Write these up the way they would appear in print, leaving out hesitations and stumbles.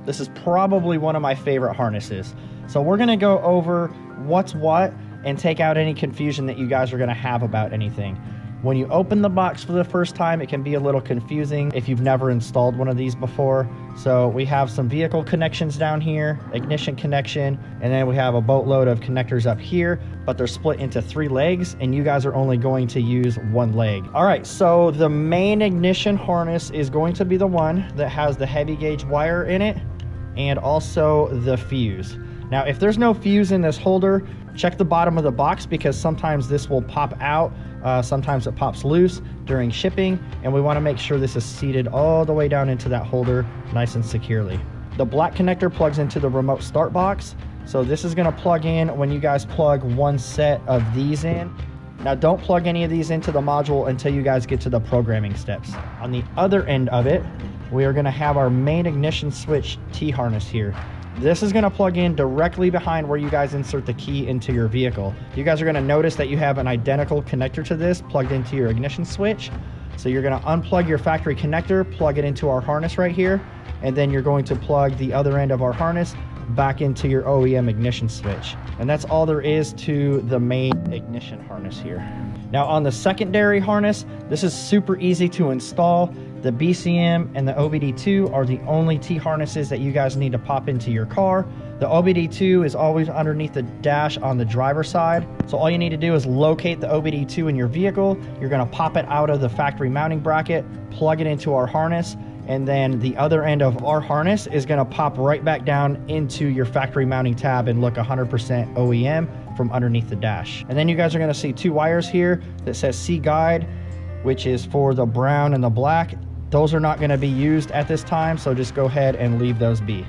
This is probably one of my favorite harnesses. So we're gonna go over what's what and take out any confusion that you guys are gonna have about anything. When you open the box for the first time, it can be a little confusing if you've never installed one of these before. So we have some vehicle connections down here, ignition connection, and then we have a boatload of connectors up here, but they're split into 3 legs, and you guys are only going to use 1 leg. All right, so the main ignition harness is going to be the one that has the heavy gauge wire in it and also the fuse. Now, if there's no fuse in this holder, check the bottom of the box because sometimes this will pop out. Sometimes it pops loose during shipping, and we want to make sure this is seated all the way down into that holder nice and securely. The black connector plugs into the remote start box. So this is going to plug in when you guys plug one set of these in. Now don't plug any of these into the module until you guys get to the programming steps. On the other end of it, we are going to have our main ignition switch T-harness here. This is going to plug in directly behind where you guys insert the key into your vehicle. You guys are going to notice that you have an identical connector to this plugged into your ignition switch. So you're going to unplug your factory connector, plug it into our harness right here, and then you're going to plug the other end of our harness back into your OEM ignition switch. And that's all there is to the main ignition harness here. Now on the secondary harness, this is super easy to install. The BCM and the OBD2 are the only T-harnesses that you guys need to pop into your car. The OBD2 is always underneath the dash on the driver's side. So all you need to do is locate the OBD2 in your vehicle. You're gonna pop it out of the factory mounting bracket, plug it into our harness, and then the other end of our harness is gonna pop right back down into your factory mounting tab and look 100% OEM from underneath the dash. And then you guys are gonna see 2 wires here that says C guide, which is for the brown and the black. Those are not going to be used at this time, so just go ahead and leave those be.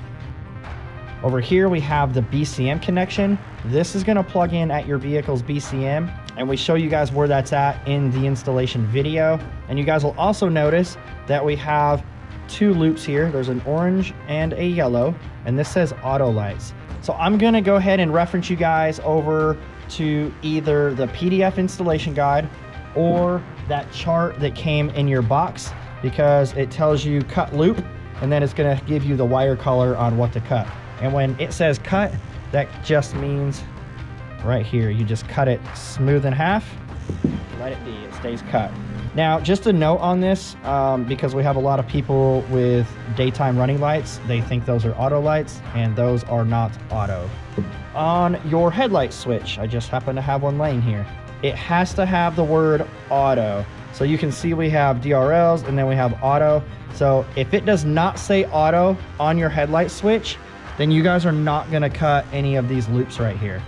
Over here we have the BCM connection. This is going to plug in at your vehicle's BCM, and we show you guys where that's at in the installation video. And you guys will also notice that we have 2 loops here. There's an orange and a yellow, and this says auto lights. So I'm going to go ahead and reference you guys over to either the PDF installation guide or that chart that came in your box, because it tells you cut loop, and then it's gonna give you the wire color on what to cut. And when it says cut, that just means right here, you just cut it smooth in half, let it be, it stays cut. Now, just a note on this, because we have a lot of people with daytime running lights, they think those are auto lights, and those are not auto. On your headlight switch, I just happen to have one laying here, it has to have the word auto. So you can see we have DRLs and then we have auto. So if it does not say auto on your headlight switch, then you guys are not gonna cut any of these loops right here.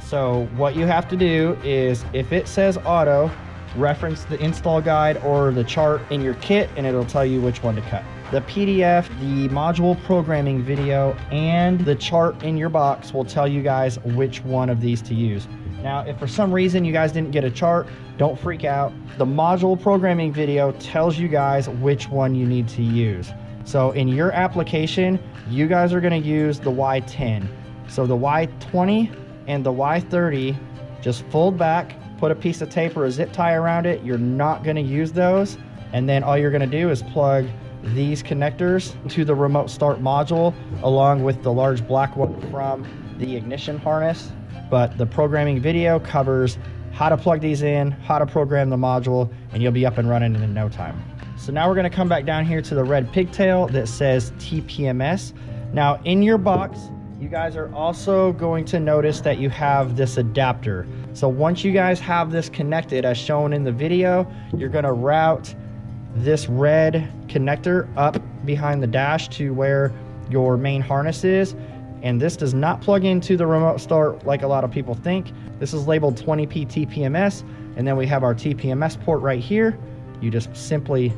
So what you have to do is, if it says auto, reference the install guide or the chart in your kit and it'll tell you which one to cut. The PDF, the module programming video, and the chart in your box will tell you guys which one of these to use. Now, if for some reason you guys didn't get a chart, don't freak out. The module programming video tells you guys which one you need to use. So in your application, you guys are gonna use the Y10. So the Y20 and the Y30, just fold back, put a piece of tape or a zip tie around it. You're not gonna use those. And then all you're gonna do is plug these connectors to the remote start module along with the large black one from the ignition harness. But the programming video covers how to plug these in, how to program the module, and you'll be up and running in no time. So now we're gonna come back down here to the red pigtail that says TPMS. Now in your box, you guys are also going to notice that you have this adapter. So once you guys have this connected as shown in the video, you're gonna route this red connector up behind the dash to where your main harness is. And this does not plug into the remote start like a lot of people think. This is labeled 20p TPMS, and then we have our TPMS port right here. You just simply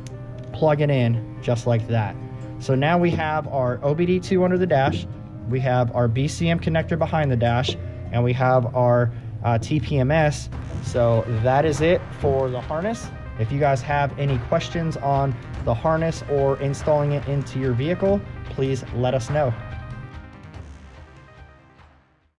plug it in just like that. So now we have our OBD2 under the dash, we have our BCM connector behind the dash, and we have our TPMS. So that is it for the harness. If you guys have any questions on the harness or installing it into your vehicle, please let us know.